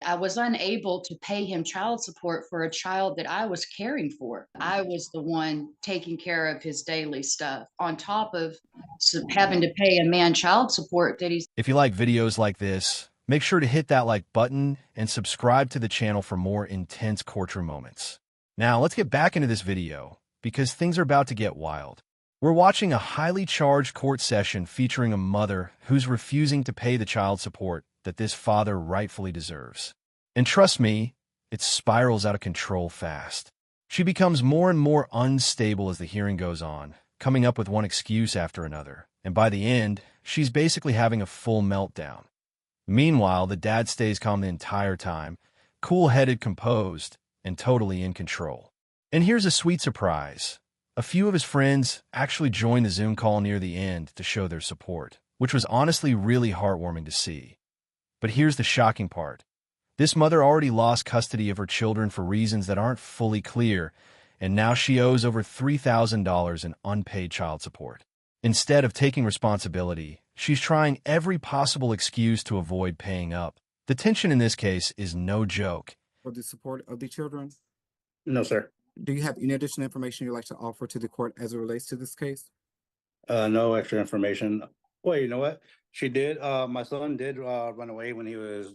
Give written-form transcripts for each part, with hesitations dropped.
I was unable to pay him child support for a child that I was caring for. I was the one taking care of his daily stuff on top of having to pay a man child support that he's. If you like videos like this, make sure to hit that like button and subscribe to the channel for more intense courtroom moments. Now, let's get back into this video because things are about to get wild. We're watching a highly charged court session featuring a mother who's refusing to pay the child support that this father rightfully deserves. And trust me, it spirals out of control fast. She becomes more and more unstable as the hearing goes on, coming up with one excuse after another. And by the end, she's basically having a full meltdown. Meanwhile, the dad stays calm the entire time, cool-headed, composed, and totally in control. And here's a sweet surprise. A few of his friends actually joined the Zoom call near the end to show their support, which was honestly really heartwarming to see. But here's the shocking part. This mother already lost custody of her children for reasons that aren't fully clear, and now she owes over $3,000 in unpaid child support. Instead of taking responsibility, she's trying every possible excuse to avoid paying up. The tension in this case is no joke. For the support of the children? No, sir. Do you have any additional information you'd like to offer to the court as it relates to this case? No extra information. Well, you know what? She did. My son did run away when he was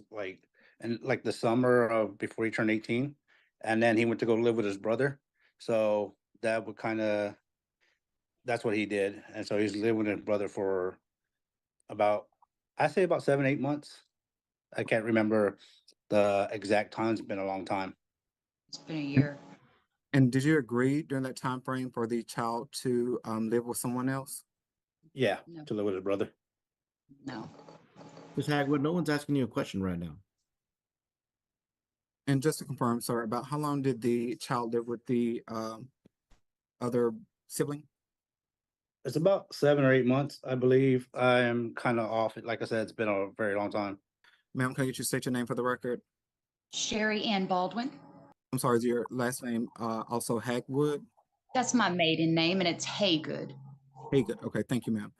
in the summer of before he turned 18, and then he went to go live with his brother. So that would that's what he did, and so he's lived with his brother for I'd say about 7, 8 months. I can't remember the exact time. It's been a long time. It's been a year. And did you agree during that time frame for the child to live with someone else? Yeah, No. to live with his brother. No. Ms. Hagwood, no one's asking you a question right now. And just to confirm, sir, about how long did the child live with the other sibling? It's about 7 or 8 months, I believe. I am kind of off. Like I said, it's been a very long time. Ma'am, can I get you to state your name for the record? Sherry Ann Baldwin. I'm sorry, is your last name also Hagwood? That's my maiden name, and it's Haygood. Haygood. Okay, thank you, ma'am.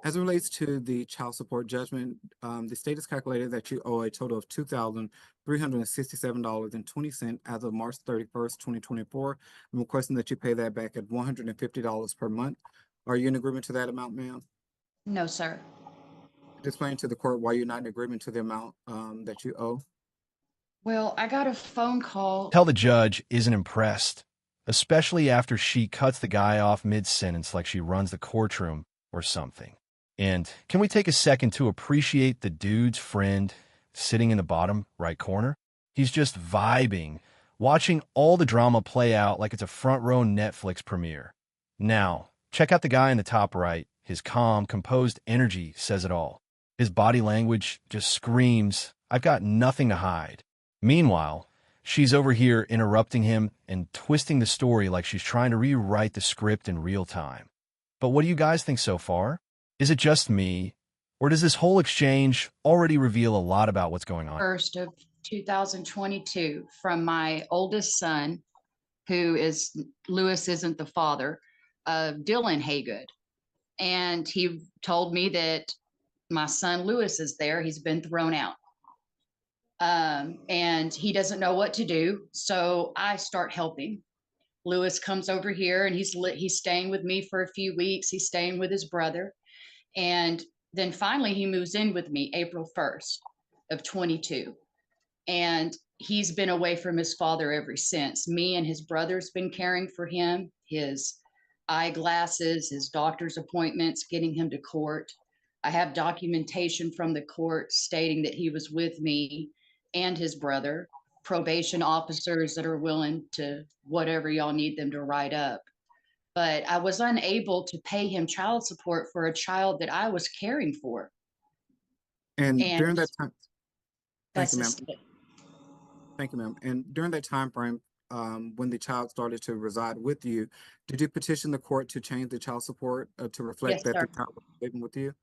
As it relates to the child support judgment, the state has calculated that you owe a total of $2,367.20 as of March 31st, 2024. I'm requesting that you pay that back at $150 per month. Are you in agreement to that amount, ma'am? No, sir. Explain to the court why you're not in agreement to the amount that you owe. Well, I got a phone call. Tell the judge isn't impressed, especially after she cuts the guy off mid-sentence like she runs the courtroom or something. And can we take a second to appreciate the dude's friend sitting in the bottom right corner? He's just vibing, watching all the drama play out like it's a front-row Netflix premiere. Now, check out the guy in the top right. His calm, composed energy says it all. His body language just screams, I've got nothing to hide. Meanwhile, she's over here interrupting him and twisting the story like she's trying to rewrite the script in real time. But what do you guys think so far? Is it just me, or does this whole exchange already reveal a lot about what's going on? 1st of 2022 from my oldest son, who is, Lewis isn't the father, Dylan Haygood. And he told me that my son Lewis is there. He's been thrown out. And he doesn't know what to do. So I start helping. Lewis comes over here and he's staying with me for a few weeks. He's staying with his brother. And then finally he moves in with me April 1st of 22. And he's been away from his father ever since. Me and his brother's been caring for him, his eyeglasses, his doctor's appointments, getting him to court. I have documentation from the court stating that he was with me and his brother, probation officers that are willing to whatever y'all need them to write up. But I was unable to pay him child support for a child that I was caring for. And during that time, thank That's you, ma'am. just, Thank you, ma'am. And during that time frame, when the child started to reside with you, did you petition the court to change the child support to reflect Yes, that sir. the child was living with you?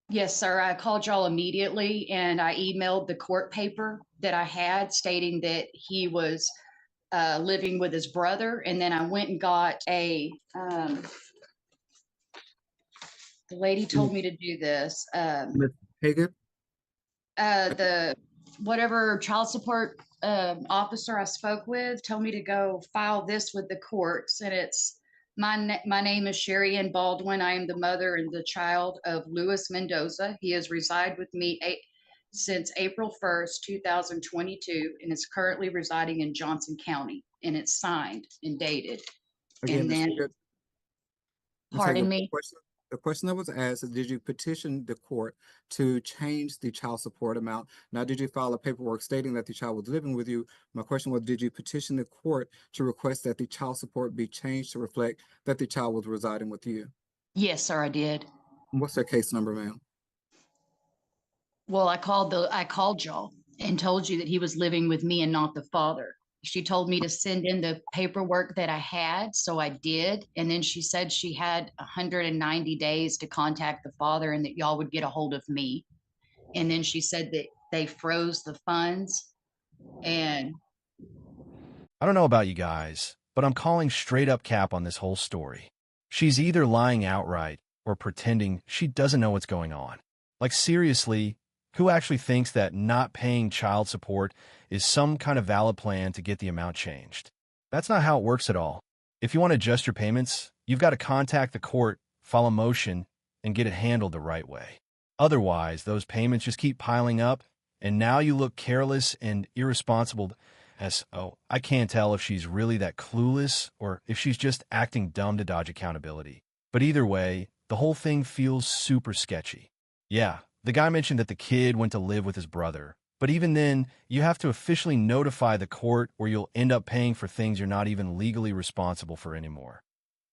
yes, sir. I called y'all immediately and I emailed the court paper that I had stating that he was living with his brother. And then I went and got the lady told me to do this. Ms. Haygood? The whatever child support officer I spoke with told me to go file this with the courts, and it's my name is Sherry Ann Baldwin. I am the mother and the child of Luis Mendoza. He has resided with me since April 1st, 2022, and is currently residing in Johnson County, and it's signed and dated. Again, And Ms. then, Haggard, Ms. pardon Haggard, me. the question that was asked is, did you petition the court to change the child support amount? Now, did you file a paperwork stating that the child was living with you? My question was, did you petition the court to request that the child support be changed to reflect that the child was residing with you? Yes, sir, I did. What's their case number, ma'am? Well, I called y'all and told you that he was living with me and not the father. She told me to send in the paperwork that I had, so I did. And then she said she had 190 days to contact the father and that y'all would get a hold of me. And then she said that they froze the funds. And I don't know about you guys, but I'm calling straight up cap on this whole story. She's either lying outright or pretending she doesn't know what's going on. Like, seriously, who actually thinks that not paying child support is some kind of valid plan to get the amount changed? That's not how it works at all. If you want to adjust your payments, you've got to contact the court, file a motion, and get it handled the right way. Otherwise, those payments just keep piling up, and now you look careless and irresponsible as, oh, I can't tell if she's really that clueless or if she's just acting dumb to dodge accountability. But either way, the whole thing feels super sketchy. Yeah, the guy mentioned that the kid went to live with his brother, but even then, you have to officially notify the court or you'll end up paying for things you're not even legally responsible for anymore.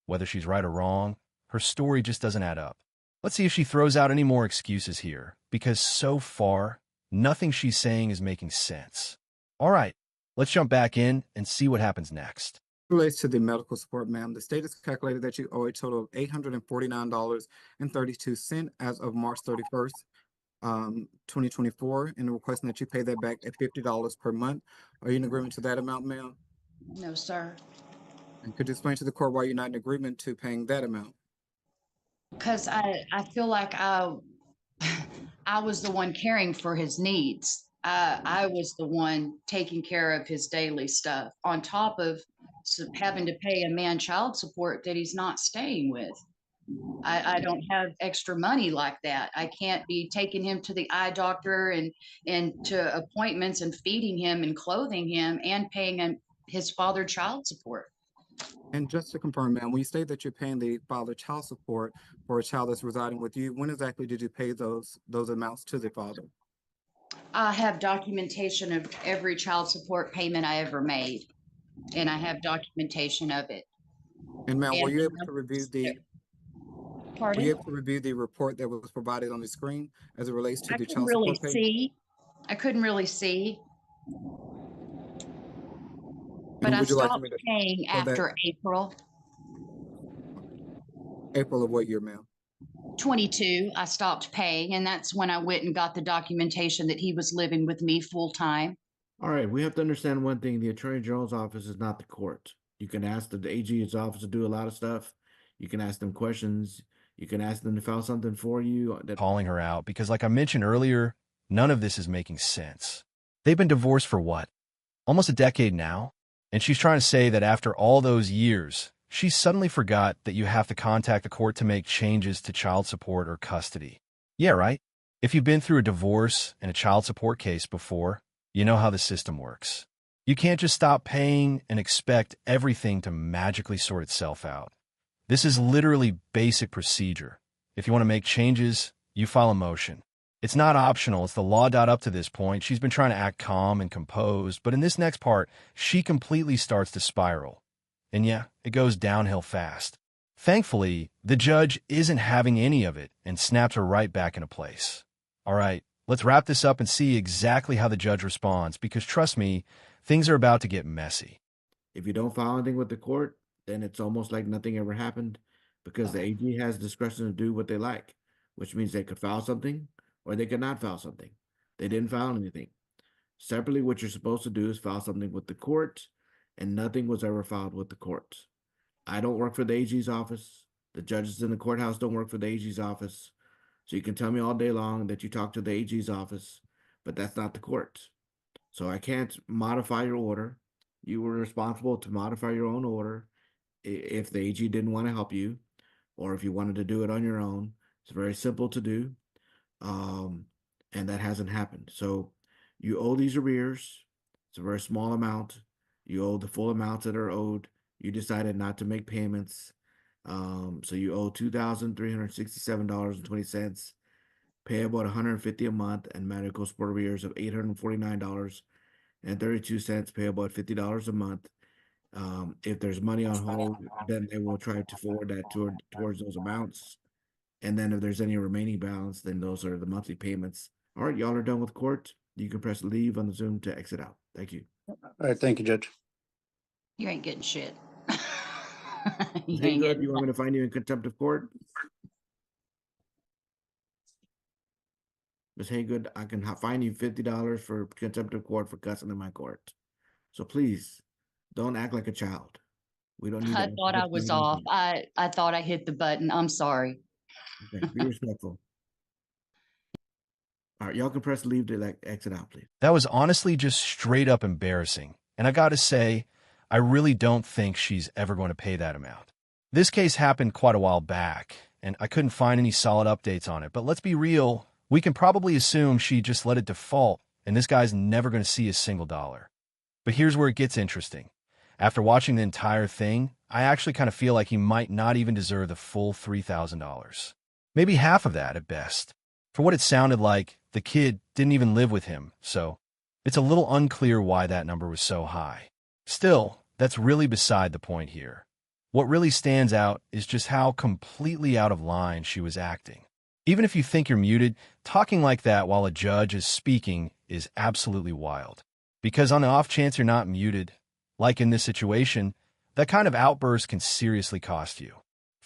Whether she's right or wrong, her story just doesn't add up. Let's see if she throws out any more excuses here, because so far, nothing she's saying is making sense. All right, let's jump back in and see what happens next. Relates to the medical support, ma'am. The state has calculated that you owe a total of $849.32 as of March 31st, 2024, and requesting that you pay that back at $50 per month. Are you in agreement to that amount, ma'am? no, sir. And could you explain to the court why you're not in agreement to paying that amount? Because I feel like I was the one caring for his needs. I was the one taking care of his daily stuff on top of having to pay a man child support that he's not staying with. I don't have extra money like that. I can't be taking him to the eye doctor and to appointments and feeding him and clothing him and paying him his father child support. And just to confirm, ma'am, when you say that you're paying the father child support for a child that's residing with you, when exactly did you pay those amounts to the father? I have documentation of every child support payment I ever made, and I have documentation of it. And ma'am, were And you able to review the pardon? report that was provided on the screen as it relates to I the couldn't child really support payment? see. I couldn't really see, but And I would you like for stopped me to paying show that after April April of what year, ma'am? 22. I stopped paying, and that's when I went and got the documentation that he was living with me full time. All right, we have to understand one thing. The Attorney General's office is not the court. You can ask the AG's office to do a lot of stuff. You can ask them questions. You can ask them to file something for you. Calling her out because, like I mentioned earlier, none of this is making sense. They've been divorced for what? Almost a decade now? And she's trying to say that after all those years, she suddenly forgot that you have to contact the court to make changes to child support or custody. Yeah, right? If you've been through a divorce and a child support case before, you know how the system works. You can't just stop paying and expect everything to magically sort itself out. This is literally basic procedure. If you want to make changes, you file a motion. It's not optional. It's the law. Up to this point, she's been trying to act calm and composed, but in this next part, she completely starts to spiral. And yeah, it goes downhill fast. Thankfully, the judge isn't having any of it and snaps her right back into place. All right, let's wrap this up and see exactly how the judge responds, because trust me, things are about to get messy. If you don't file anything with the court, then it's almost like nothing ever happened, because the AG has discretion to do what they like, which means they could file something or they could not file something. They didn't file anything. Separately, what you're supposed to do is file something with the court, and nothing was ever filed with the court. I don't work for the AG's office. The judges in the courthouse don't work for the AG's office. So you can tell me all day long that you talk to the AG's office, but that's not the court. So I can't modify your order. You were responsible to modify your own order if the AG didn't want to help you, or if you wanted to do it on your own. It's very simple to do, and that hasn't happened. So you owe these arrears. It's a very small amount. You owe the full amounts that are owed. You decided not to make payments. So you owe $2,367.20, payable at $150 a month, and medical support arrears of $849.32, payable at $50 a month. If there's money on hold, then they will try to forward that towards those amounts. And then if there's any remaining balance, then those are the monthly payments. All right, y'all are done with court. You can press leave on the Zoom to exit out. Thank you. All right, thank you, Judge. You ain't getting shit. You Hey, ain't good. getting You want me to find you in contempt of court? Ms. Haygood, I can fine you $50 for contempt of court for cussing in my court. So please, don't act like a child. We don't need I that. thought I was off. I thought I hit the button. I'm sorry. Okay, be respectful. All right, y'all can press leave to exit out, please. That was honestly just straight up embarrassing. And I gotta say, I really don't think she's ever going to pay that amount. This case happened quite a while back, and I couldn't find any solid updates on it. But let's be real, we can probably assume she just let it default, and this guy's never going to see a single dollar. But here's where it gets interesting. After watching the entire thing, I actually kind of feel like he might not even deserve the full $3,000. Maybe half of that at best. For what it sounded like, the kid didn't even live with him, so it's a little unclear why that number was so high. Still, that's really beside the point here. What really stands out is just how completely out of line she was acting. Even if you think you're muted, talking like that while a judge is speaking is absolutely wild. Because on the off chance you're not muted, like in this situation, that kind of outburst can seriously cost you.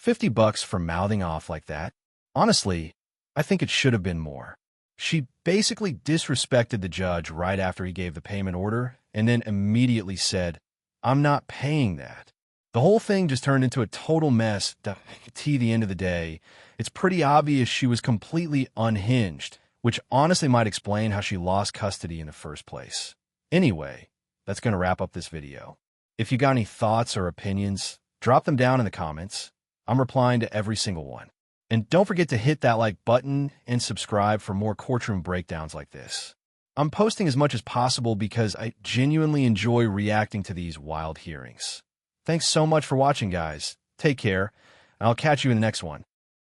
$50 for mouthing off like that? Honestly, I think it should have been more. She basically disrespected the judge right after he gave the payment order and then immediately said, "I'm not paying that." The whole thing just turned into a total mess. To the end of the day, it's pretty obvious she was completely unhinged, which honestly might explain how she lost custody in the first place. Anyway, that's going to wrap up this video. If you got any thoughts or opinions, drop them down in the comments. I'm replying to every single one. And don't forget to hit that like button and subscribe for more courtroom breakdowns like this. I'm posting as much as possible because I genuinely enjoy reacting to these wild hearings. Thanks so much for watching, guys. Take care, and I'll catch you in the next one.